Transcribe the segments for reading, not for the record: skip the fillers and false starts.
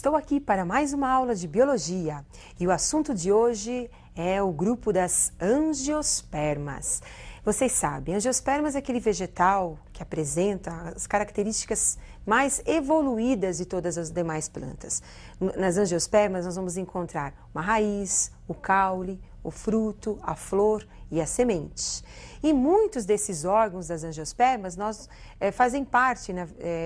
Estou aqui para mais uma aula de biologia e o assunto de hoje é o grupo das angiospermas. Vocês sabem, angiospermas é aquele vegetal que apresenta as características mais evoluídas de todas as demais plantas. Nas angiospermas nós vamos encontrar uma raiz, o caule, o fruto, a flor e a semente. E muitos desses órgãos das angiospermas fazem parte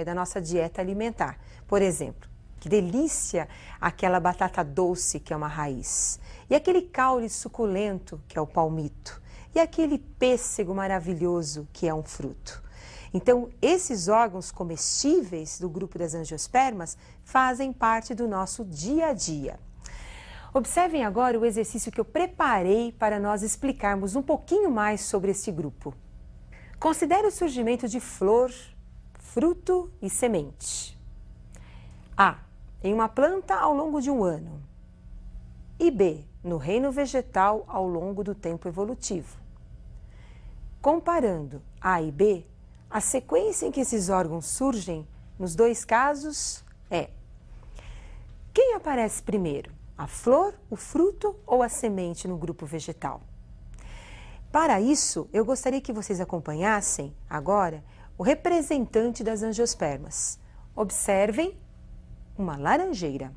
da nossa dieta alimentar. Por exemplo, que delícia aquela batata doce que é uma raiz, e aquele caule suculento que é o palmito, e aquele pêssego maravilhoso que é um fruto. Então, esses órgãos comestíveis do grupo das angiospermas fazem parte do nosso dia a dia. Observem agora o exercício que eu preparei para nós explicarmos um pouquinho mais sobre esse grupo. Considere o surgimento de flor, fruto e semente. A. Em uma planta ao longo de um ano. E B. No reino vegetal ao longo do tempo evolutivo. Comparando A e B, a sequência em que esses órgãos surgem, nos dois casos, é: quem aparece primeiro? A flor, o fruto ou a semente no grupo vegetal? Para isso, eu gostaria que vocês acompanhassem agora o representante das angiospermas. Observem uma laranjeira.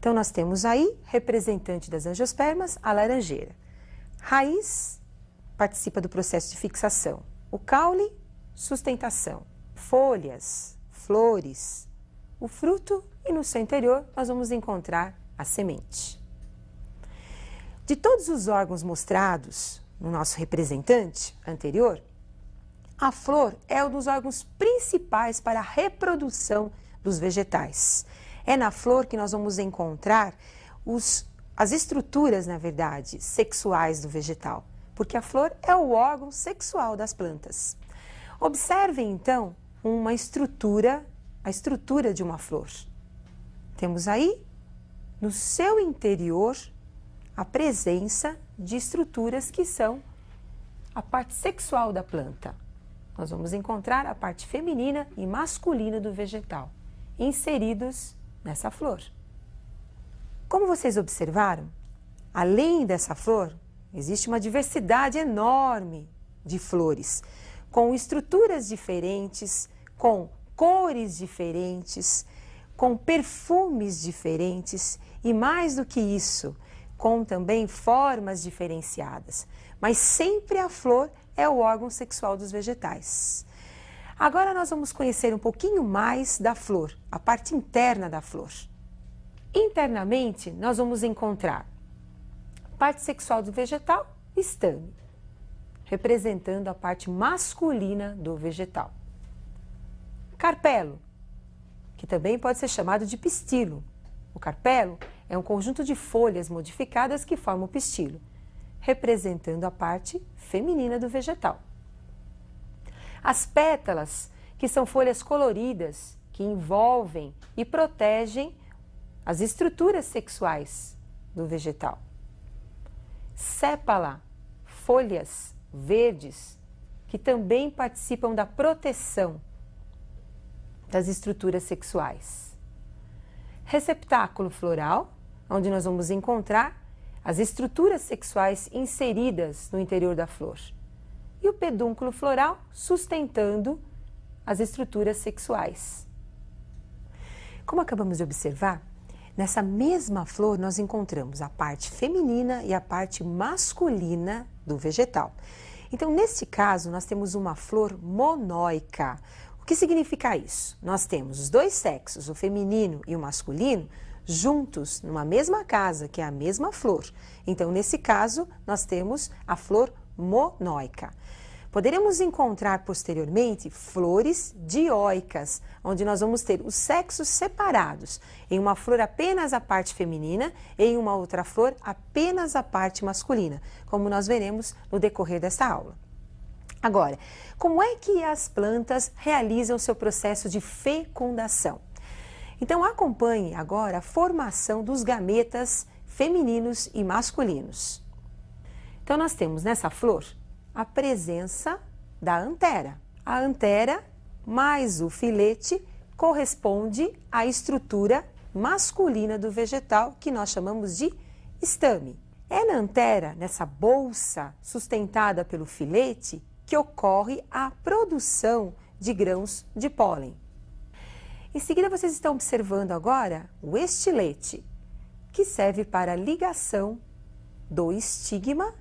Então, nós temos aí, representante das angiospermas, a laranjeira. Raiz participa do processo de fixação. O caule, sustentação. Folhas, flores. O fruto e no seu interior nós vamos encontrar a semente. De todos os órgãos mostrados no nosso representante anterior, a flor é um dos órgãos principais para a reprodução dos vegetais. É na flor que nós vamos encontrar as estruturas, na verdade, sexuais do vegetal, porque a flor é o órgão sexual das plantas. Observem, então, a estrutura de uma flor. Temos aí, no seu interior, a presença de estruturas que são a parte sexual da planta. Nós vamos encontrar a parte feminina e masculina do vegetal, inseridos nessa flor. Como vocês observaram, além dessa flor, existe uma diversidade enorme de flores, com estruturas diferentes, com cores diferentes, com perfumes diferentes e, mais do que isso, com também formas diferenciadas. Mas sempre a flor é o órgão sexual dos vegetais. Agora nós vamos conhecer um pouquinho mais da flor, a parte interna da flor. Internamente, nós vamos encontrar a parte sexual do vegetal, estame, representando a parte masculina do vegetal. Carpelo, que também pode ser chamado de pistilo. O carpelo é um conjunto de folhas modificadas que formam o pistilo, representando a parte feminina do vegetal. As pétalas, que são folhas coloridas, que envolvem e protegem as estruturas sexuais do vegetal. Sépala, folhas verdes, que também participam da proteção das estruturas sexuais. Receptáculo floral, onde nós vamos encontrar as estruturas sexuais inseridas no interior da flor. E o pedúnculo floral sustentando as estruturas sexuais. Como acabamos de observar, nessa mesma flor nós encontramos a parte feminina e a parte masculina do vegetal. Então, nesse caso, nós temos uma flor monóica. O que significa isso? Nós temos os dois sexos, o feminino e o masculino, juntos numa mesma casa, que é a mesma flor. Então, nesse caso, nós temos a flor monóica. Poderemos encontrar posteriormente flores dioicas, onde nós vamos ter os sexos separados. Em uma flor apenas a parte feminina, em uma outra flor apenas a parte masculina, como nós veremos no decorrer desta aula. Agora, como é que as plantas realizam seu processo de fecundação? Então, acompanhe agora a formação dos gametas femininos e masculinos. Então, nós temos nessa flor a presença da antera. A antera mais o filete corresponde à estrutura masculina do vegetal, que nós chamamos de estame. É na antera, nessa bolsa sustentada pelo filete, que ocorre a produção de grãos de pólen. Em seguida, vocês estão observando agora o estilete, que serve para a ligação do estigma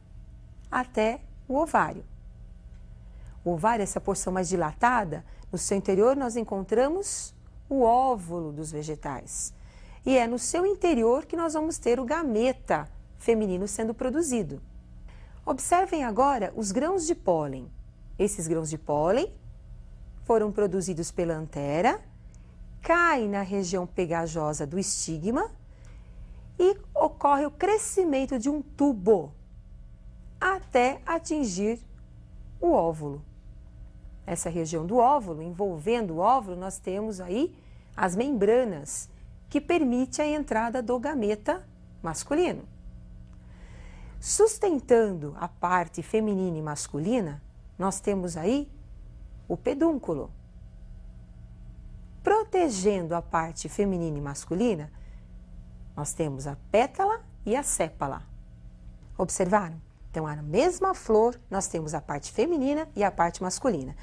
até o ovário. O ovário, essa porção mais dilatada, no seu interior nós encontramos o óvulo dos vegetais. E é no seu interior que nós vamos ter o gameta feminino sendo produzido. Observem agora os grãos de pólen. Esses grãos de pólen foram produzidos pela antera, caem na região pegajosa do estigma e ocorre o crescimento de um tubo até atingir o óvulo. Essa região do óvulo, envolvendo o óvulo, nós temos aí as membranas que permite a entrada do gameta masculino. Sustentando a parte feminina e masculina, nós temos aí o pedúnculo. Protegendo a parte feminina e masculina, nós temos a pétala e a sépala. Observaram? Então, na mesma flor, nós temos a parte feminina e a parte masculina.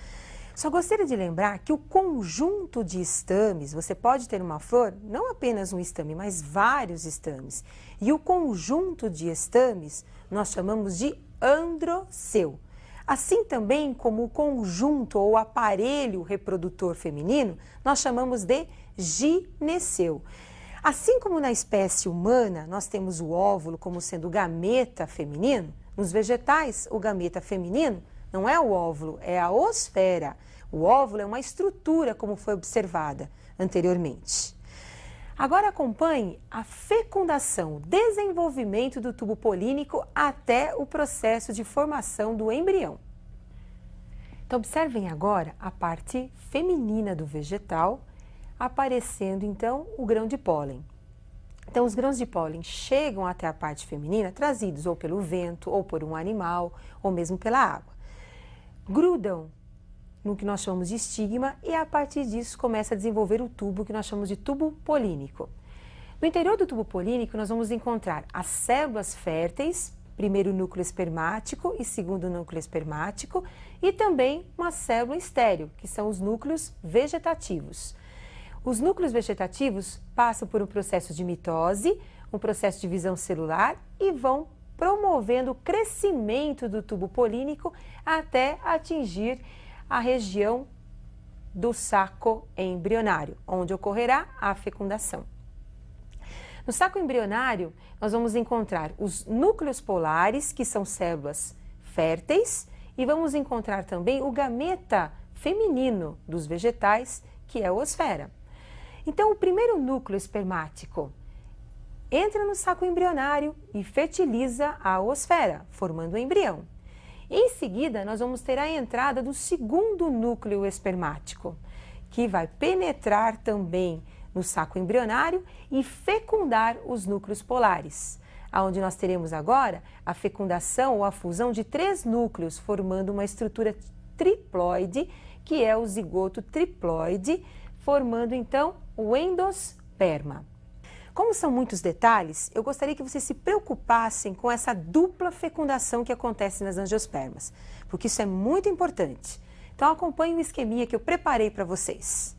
Só gostaria de lembrar que o conjunto de estames, você pode ter uma flor, não apenas um estame, mas vários estames. E o conjunto de estames nós chamamos de androceu. Assim também como o conjunto ou aparelho reprodutor feminino, nós chamamos de gineceu. Assim como na espécie humana nós temos o óvulo como sendo o gameta feminino, nos vegetais o gameta feminino não é o óvulo, é a osfera. O óvulo é uma estrutura como foi observada anteriormente. Agora acompanhe a fecundação, o desenvolvimento do tubo polínico até o processo de formação do embrião. Então observem agora a parte feminina do vegetal, aparecendo então o grão de pólen. Então os grãos de pólen chegam até a parte feminina trazidos ou pelo vento, ou por um animal, ou mesmo pela água. Grudam no que nós chamamos de estigma e a partir disso começa a desenvolver o tubo que nós chamamos de tubo polínico. No interior do tubo polínico nós vamos encontrar as células férteis, primeiro núcleo espermático e segundo núcleo espermático, e também uma célula estéril, que são os núcleos vegetativos. Os núcleos vegetativos passam por um processo de mitose, um processo de divisão celular e vão promovendo o crescimento do tubo polínico até atingir a região do saco embrionário, onde ocorrerá a fecundação. No saco embrionário, nós vamos encontrar os núcleos polares, que são células férteis, e vamos encontrar também o gameta feminino dos vegetais, que é a osfera. Então, o primeiro núcleo espermático entra no saco embrionário e fertiliza a osfera, formando o embrião. Em seguida, nós vamos ter a entrada do segundo núcleo espermático, que vai penetrar também no saco embrionário e fecundar os núcleos polares, onde nós teremos agora a fecundação ou a fusão de 3 núcleos, formando uma estrutura triploide, que é o zigoto triploide, formando então o endosperma. Como são muitos detalhes, eu gostaria que vocês se preocupassem com essa dupla fecundação que acontece nas angiospermas, porque isso é muito importante. Então acompanhe o esqueminha que eu preparei para vocês.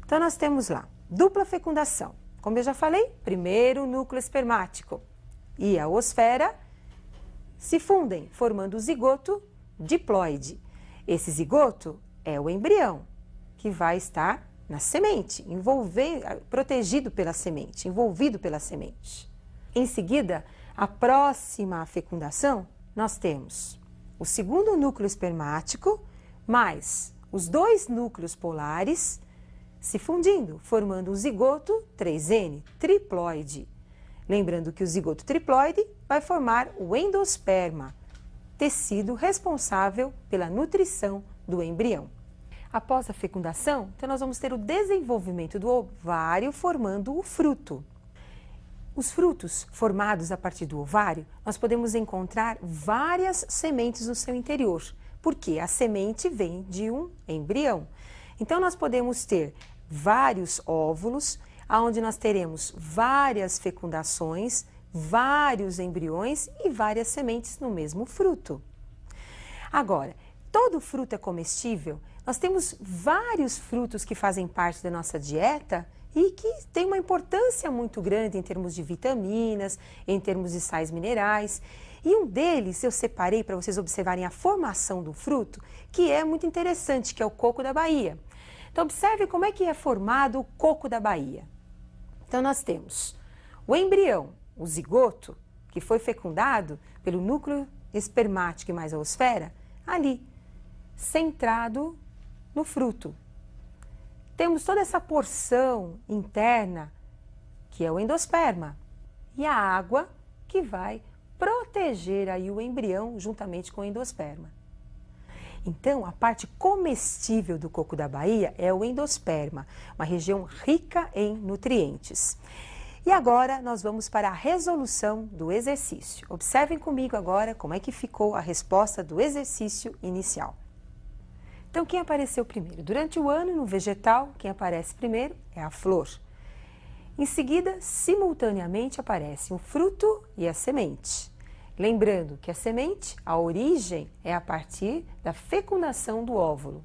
Então nós temos lá, dupla fecundação. Como eu já falei, primeiro o núcleo espermático e a osfera se fundem, formando o zigoto diploide. Esse zigoto é o embrião, que vai estar na semente, protegido pela semente, envolvido pela semente. Em seguida, a próxima fecundação, nós temos o segundo núcleo espermático, mais os 2 núcleos polares se fundindo, formando o zigoto 3N, triploide. Lembrando que o zigoto triploide vai formar o endosperma, tecido responsável pela nutrição do embrião. Após a fecundação, então nós vamos ter o desenvolvimento do ovário formando o fruto. Os frutos formados a partir do ovário, nós podemos encontrar várias sementes no seu interior, porque a semente vem de um embrião. Então nós podemos ter vários óvulos, onde nós teremos várias fecundações, vários embriões e várias sementes no mesmo fruto. Agora, todo fruto é comestível? Nós temos vários frutos que fazem parte da nossa dieta e que têm uma importância muito grande em termos de vitaminas, em termos de sais minerais. E um deles eu separei para vocês observarem a formação do fruto, que é muito interessante, que é o coco da Bahia. Então observe como é que é formado o coco da Bahia. Então nós temos o embrião, o zigoto, que foi fecundado pelo núcleo espermático e mais a oosfera, ali, centrado no fruto. Temos toda essa porção interna, que é o endosperma, e a água que vai proteger aí o embrião juntamente com o endosperma. Então, a parte comestível do coco da Bahia é o endosperma, uma região rica em nutrientes. E agora nós vamos para a resolução do exercício. Observem comigo agora como é que ficou a resposta do exercício inicial. Então, quem apareceu primeiro? Durante o ano, no vegetal, quem aparece primeiro é a flor. Em seguida, simultaneamente aparecem o fruto e a semente. Lembrando que a semente, a origem, é a partir da fecundação do óvulo.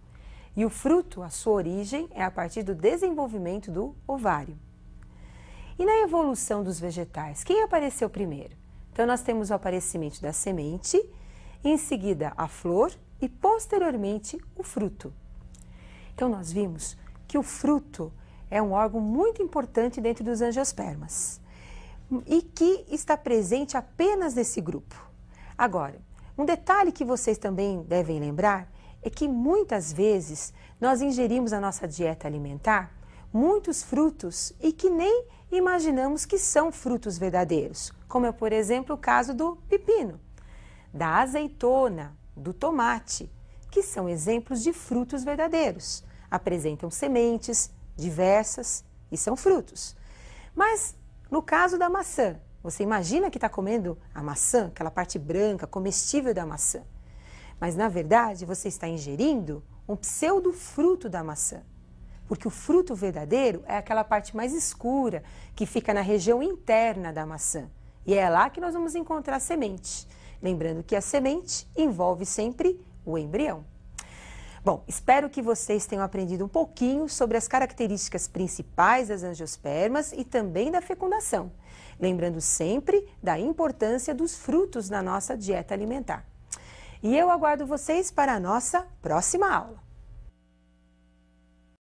E o fruto, a sua origem, é a partir do desenvolvimento do ovário. E na evolução dos vegetais, quem apareceu primeiro? Então, nós temos o aparecimento da semente, em seguida a flor e, posteriormente, o fruto. Então, nós vimos que o fruto é um órgão muito importante dentro dos angiospermas e que está presente apenas nesse grupo. Agora, um detalhe que vocês também devem lembrar é que muitas vezes nós ingerimos na nossa dieta alimentar muitos frutos e que nem imaginamos que são frutos verdadeiros, como é, por exemplo, o caso do pepino, da azeitona, do tomate, que são exemplos de frutos verdadeiros. Apresentam sementes diversas e são frutos. Mas no caso da maçã, você imagina que está comendo a maçã, aquela parte branca, comestível da maçã. Mas na verdade você está ingerindo um pseudo-fruto da maçã. Porque o fruto verdadeiro é aquela parte mais escura, que fica na região interna da maçã. E é lá que nós vamos encontrar a semente. Lembrando que a semente envolve sempre o embrião. Bom, espero que vocês tenham aprendido um pouquinho sobre as características principais das angiospermas e também da fecundação. Lembrando sempre da importância dos frutos na nossa dieta alimentar. E eu aguardo vocês para a nossa próxima aula.